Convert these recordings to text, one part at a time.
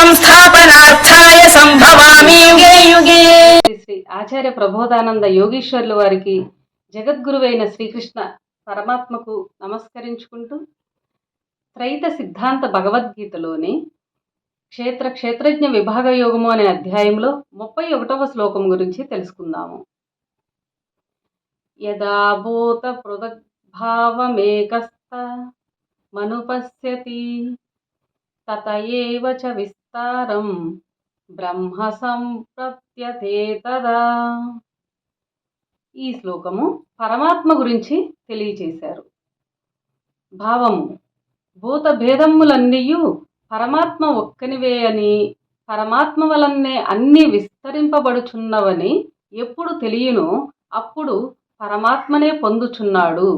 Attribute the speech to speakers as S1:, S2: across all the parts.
S1: సంస్థాపనార్థాయ సంభవామి యుగే యుగే.
S2: శ్రీ ఆచార్య ప్రబోధానంద యోగీశ్వర్లు వారికి జగద్గురువైన శ్రీకృష్ణ పరమాత్మకు నమస్కరించుకుంటూ త్రైత సిద్ధాంత భగవద్గీతలోని క్షేత్రజ్ఞ విభాగ యోగము అనే అధ్యాయంలో 31వ శ్లోకం గురించి తెలుసుకుందాము. యదా భూత పృథగ్భావమేకస్థ మనుపశ్యతి తత ఏవ చ విస్తారం బ్రహ్మ సంప్రప్యతే తదా. ఈ శ్లోకము పరమాత్మ గురించి తెలియచేశారు. భావము: భూత భేదములన్నీయు పరమాత్మ ఒక్కనివే అని, పరమాత్మ వలన్నే అన్ని విస్తరింపబడుచున్నవని ఎప్పుడు తెలియనో అప్పుడు పరమాత్మనే పొందుచున్నాడు.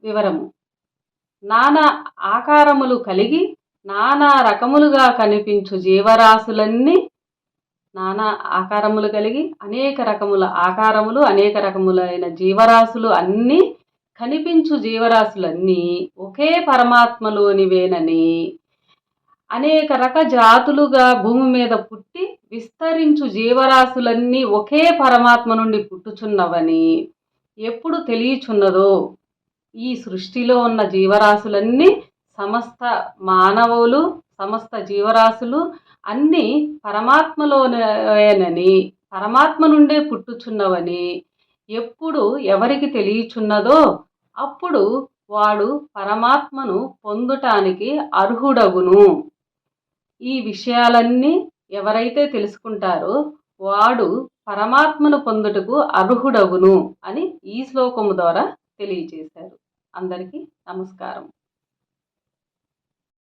S2: వివరము: నానా ఆకారములు కలిగి నానా రకములుగా కనిపించు జీవరాశులన్నీ, నానా ఆకారములు కలిగి అనేక రకముల ఆకారములు, అనేక రకములైన జీవరాశులు అన్నీ కనిపించు జీవరాశులన్నీ ఒకే పరమాత్మలోనివేనని, అనేక రక జాతులుగా భూమి మీద పుట్టి విస్తరించు జీవరాశులన్నీ ఒకే పరమాత్మ నుండి పుట్టుచున్నవని ఎప్పుడు తెలియచున్నదో, ఈ సృష్టిలో ఉన్న జీవరాశులన్నీ, సమస్త మానవులు, సమస్త జీవరాశులు అన్నీ పరమాత్మలోనేనని, పరమాత్మ నుండే పుట్టుచున్నవని ఎప్పుడు ఎవరికి తెలియచున్నదో అప్పుడు వాడు పరమాత్మను పొందుటానికి అర్హుడగును. ఈ విషయాలన్నీ ఎవరైతే తెలుసుకుంటారో వాడు పరమాత్మను పొందుటకు అర్హుడగును అని ఈ శ్లోకము ద్వారా తెలియచేశారు. అందరికీ నమస్కారం.